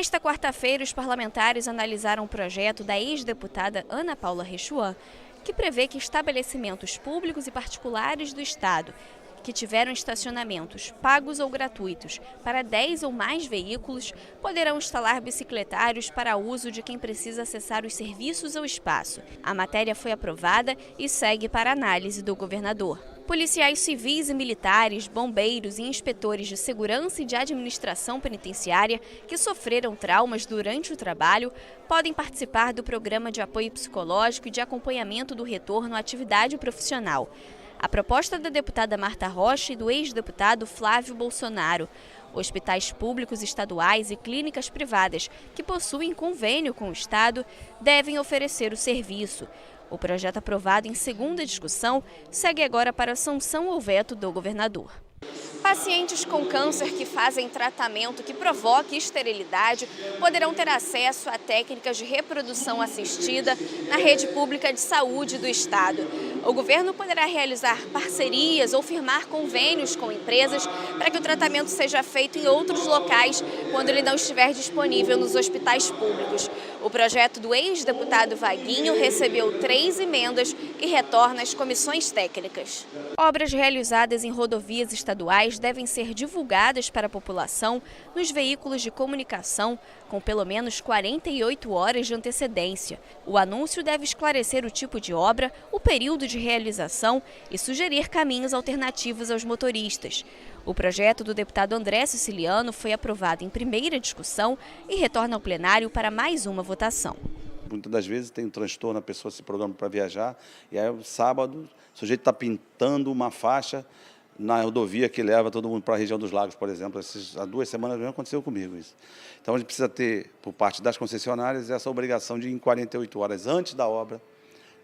Nesta quarta-feira, os parlamentares analisaram um projeto da ex-deputada Ana Paula Rechuan, que prevê que estabelecimentos públicos e particulares do Estado que tiveram estacionamentos pagos ou gratuitos para 10 ou mais veículos poderão instalar bicicletários para uso de quem precisa acessar os serviços ou espaço. A matéria foi aprovada e segue para análise do governador. Policiais civis e militares, bombeiros e inspetores de segurança e de administração penitenciária que sofreram traumas durante o trabalho podem participar do programa de apoio psicológico e de acompanhamento do retorno à atividade profissional. A proposta da deputada Marta Rocha e do ex-deputado Flávio Bolsonaro. Hospitais públicos estaduais e clínicas privadas que possuem convênio com o Estado devem oferecer o serviço. O projeto aprovado em segunda discussão segue agora para a sanção ou veto do governador. Pacientes com câncer que fazem tratamento que provoque esterilidade poderão ter acesso a técnicas de reprodução assistida na rede pública de saúde do Estado. O governo poderá realizar parcerias ou firmar convênios com empresas para que o tratamento seja feito em outros locais quando ele não estiver disponível nos hospitais públicos. O projeto do ex-deputado Vaguinho recebeu 3 emendas e retorna às comissões técnicas. Obras realizadas em rodovias estaduais devem ser divulgadas para a população nos veículos de comunicação com pelo menos 48 horas de antecedência. O anúncio deve esclarecer o tipo de obra, o período de realização e sugerir caminhos alternativos aos motoristas. O projeto do deputado André Siciliano foi aprovado em primeira discussão e retorna ao plenário para mais uma votação. Muitas das vezes tem um transtorno, a pessoa se programa para viajar, e aí sábado o sujeito está pintando uma faixa na rodovia que leva todo mundo para a região dos lagos, por exemplo. Há 2 semanas mesmo aconteceu comigo isso. Então a gente precisa ter, por parte das concessionárias, essa obrigação de, em 48 horas antes da obra,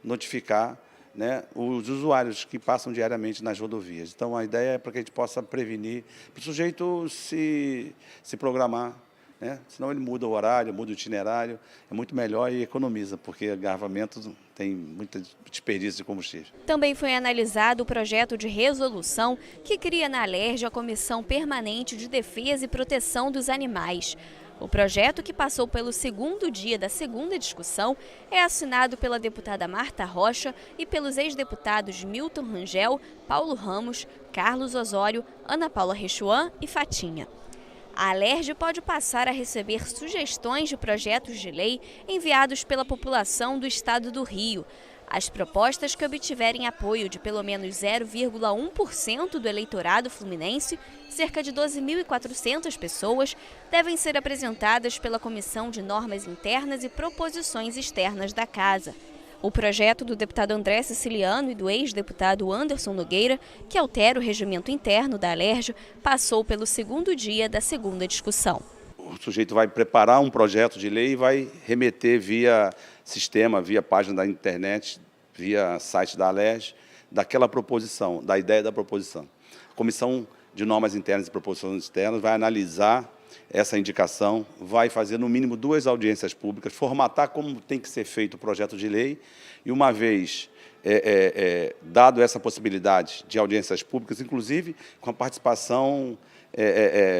notificar, né, os usuários que passam diariamente nas rodovias. Então a ideia é para que a gente possa prevenir, para o sujeito se programar, né? Senão ele muda o horário, muda o itinerário, é muito melhor e economiza, porque agarramento tem muito desperdício de combustível. Também foi analisado o projeto de resolução que cria na Alerj a Comissão Permanente de Defesa e Proteção dos Animais. O projeto, que passou pelo segundo dia da segunda discussão, é assinado pela deputada Marta Rocha e pelos ex-deputados Milton Rangel, Paulo Ramos, Carlos Osório, Ana Paula Rechuan e Fatinha. A Alerj pode passar a receber sugestões de projetos de lei enviados pela população do Estado do Rio. As propostas que obtiverem apoio de pelo menos 0,1% do eleitorado fluminense, cerca de 12.400 pessoas, devem ser apresentadas pela Comissão de Normas Internas e Proposições Externas da Casa. O projeto do deputado André Siciliano e do ex-deputado Anderson Nogueira, que altera o regimento interno da Alerj, passou pelo segundo dia da segunda discussão. O sujeito vai preparar um projeto de lei e vai remeter via sistema, via página da internet, via site da Alerj, daquela proposição, da ideia da proposição. A Comissão de Normas Internas e Proposições Externas vai analisar essa indicação, vai fazer no mínimo 2 audiências públicas, formatar como tem que ser feito o projeto de lei e, uma vez dado essa possibilidade de audiências públicas, inclusive com a participação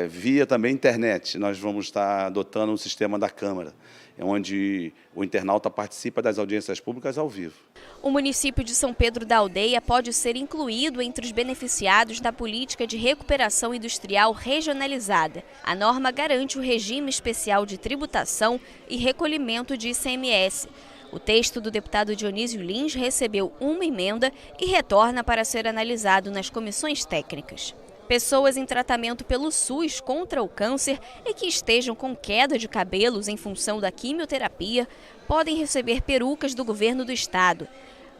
via também internet, nós vamos estar adotando um sistema da Câmara, onde o internauta participa das audiências públicas ao vivo. O município de São Pedro da Aldeia pode ser incluído entre os beneficiados da política de recuperação industrial regionalizada. A norma garante o regime especial de tributação e recolhimento de ICMS. O texto do deputado Dionísio Lins recebeu uma emenda e retorna para ser analisado nas comissões técnicas. Pessoas em tratamento pelo SUS contra o câncer e que estejam com queda de cabelos em função da quimioterapia podem receber perucas do governo do estado.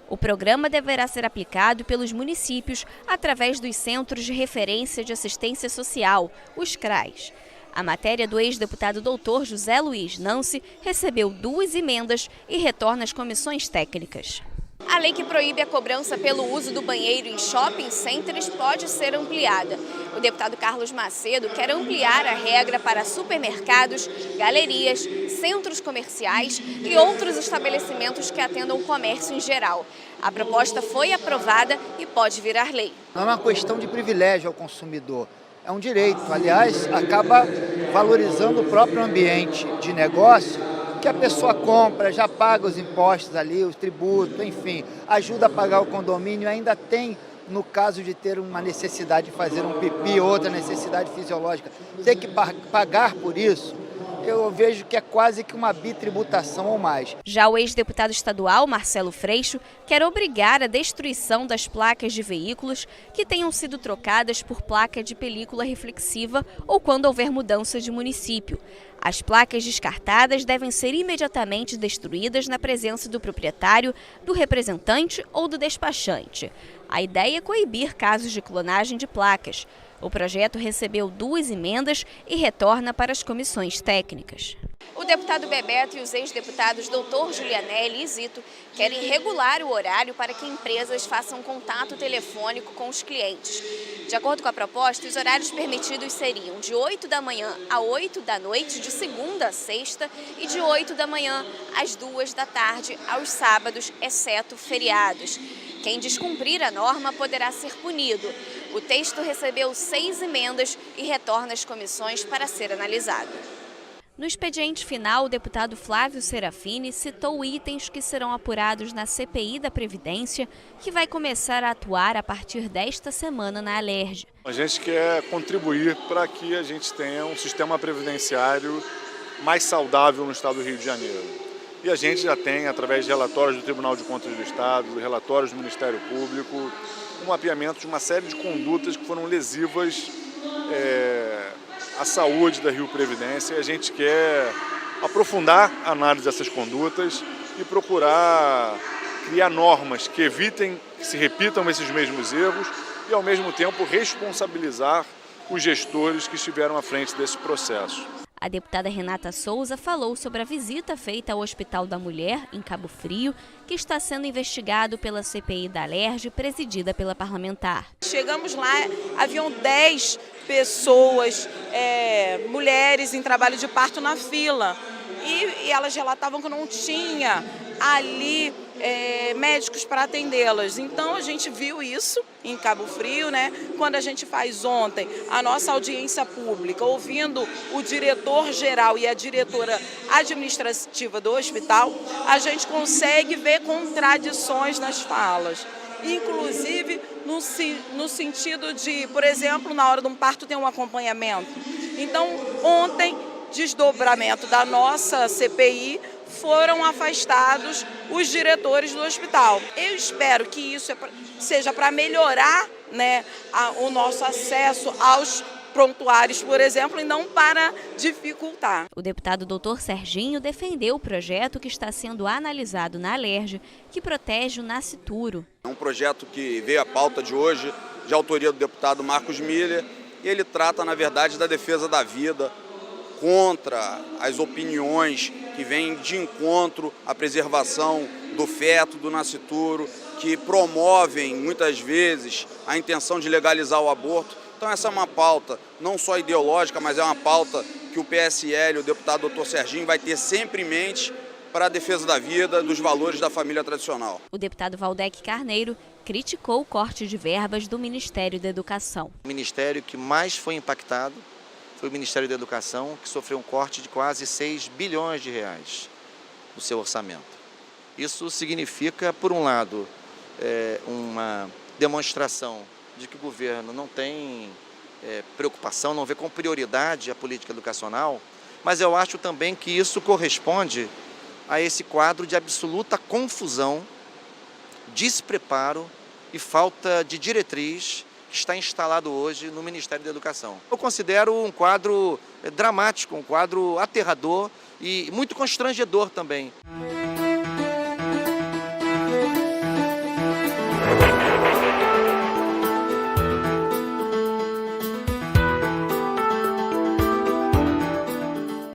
O programa deverá ser aplicado pelos municípios através dos Centros de Referência de Assistência Social, os CRAS. A matéria do ex-deputado Dr. José Luiz Nance recebeu 2 emendas e retorna às comissões técnicas. A lei que proíbe a cobrança pelo uso do banheiro em shopping centers pode ser ampliada. O deputado Carlos Macedo quer ampliar a regra para supermercados, galerias, centros comerciais e outros estabelecimentos que atendam o comércio em geral. A proposta foi aprovada e pode virar lei. Não é uma questão de privilégio ao consumidor, é um direito. Aliás, acaba valorizando o próprio ambiente de negócio, que a pessoa compra, já paga os impostos ali, os tributos, enfim, ajuda a pagar o condomínio, ainda tem, no caso de ter uma necessidade de fazer um pipi, outra necessidade fisiológica, ter que pagar por isso, eu vejo que é quase que uma bitributação ou mais. Já o ex-deputado estadual, Marcelo Freixo, quer obrigar a destruição das placas de veículos que tenham sido trocadas por placa de película reflexiva ou quando houver mudança de município. As placas descartadas devem ser imediatamente destruídas na presença do proprietário, do representante ou do despachante. A ideia é coibir casos de clonagem de placas. O projeto recebeu 2 emendas e retorna para as comissões técnicas. O deputado Bebeto e os ex-deputados Dr. Julianelli e Zito querem regular o horário para que empresas façam contato telefônico com os clientes. De acordo com a proposta, os horários permitidos seriam de 8 da manhã a 8 da noite, de segunda a sexta, e de 8 da manhã às 2 da tarde, aos sábados, exceto feriados. Quem descumprir a norma poderá ser punido. O texto recebeu 6 emendas e retorna às comissões para ser analisado. No expediente final, o deputado Flávio Serafini citou itens que serão apurados na CPI da Previdência, que vai começar a atuar a partir desta semana na Alerj. A gente quer contribuir para que a gente tenha um sistema previdenciário mais saudável no estado do Rio de Janeiro. E a gente já tem, através de relatórios do Tribunal de Contas do Estado, relatórios do Ministério Público, um mapeamento de uma série de condutas que foram lesivas à saúde da Rio Previdência. E a gente quer aprofundar a análise dessas condutas e procurar criar normas que evitem que se repitam esses mesmos erros e, ao mesmo tempo, responsabilizar os gestores que estiveram à frente desse processo. A deputada Renata Souza falou sobre a visita feita ao Hospital da Mulher, em Cabo Frio, que está sendo investigado pela CPI da Alerj, presidida pela parlamentar. Chegamos lá, haviam 10 pessoas, mulheres em trabalho de parto na fila. E elas relatavam que não tinha ali médicos para atendê-las. Então a gente viu isso em Cabo Frio, né? Quando a gente faz ontem a nossa audiência pública, ouvindo o diretor-geral e a diretora administrativa do hospital, a gente consegue ver contradições nas falas. Inclusive no sentido de, por exemplo, na hora de um parto tem um acompanhamento. Então ontem, desdobramento da nossa CPI, foram afastados os diretores do hospital. Eu espero que isso seja para melhorar, né, o nosso acesso aos prontuários, por exemplo, e não para dificultar. O deputado Dr. Serginho defendeu o projeto que está sendo analisado na Alerj, que protege o nascituro. É um projeto que veio à pauta de hoje, de autoria do deputado Marcos Miller, e ele trata, na verdade, da defesa da vida, contra as opiniões que vêm de encontro à preservação do feto, do nascituro, que promovem, muitas vezes, a intenção de legalizar o aborto. Então essa é uma pauta não só ideológica, mas é uma pauta que o PSL, o deputado Dr. Serginho, vai ter sempre em mente para a defesa da vida, dos valores da família tradicional. O deputado Valdec Carneiro criticou o corte de verbas do Ministério da Educação. O ministério que mais foi impactado foi o Ministério da Educação, que sofreu um corte de quase 6 bilhões de reais no seu orçamento. Isso significa, por um lado, uma demonstração de que o governo não tem preocupação, não vê com prioridade a política educacional, mas eu acho também que isso corresponde a esse quadro de absoluta confusão, despreparo e falta de diretriz que está instalado hoje no Ministério da Educação. Eu considero um quadro dramático, um quadro aterrador e muito constrangedor também.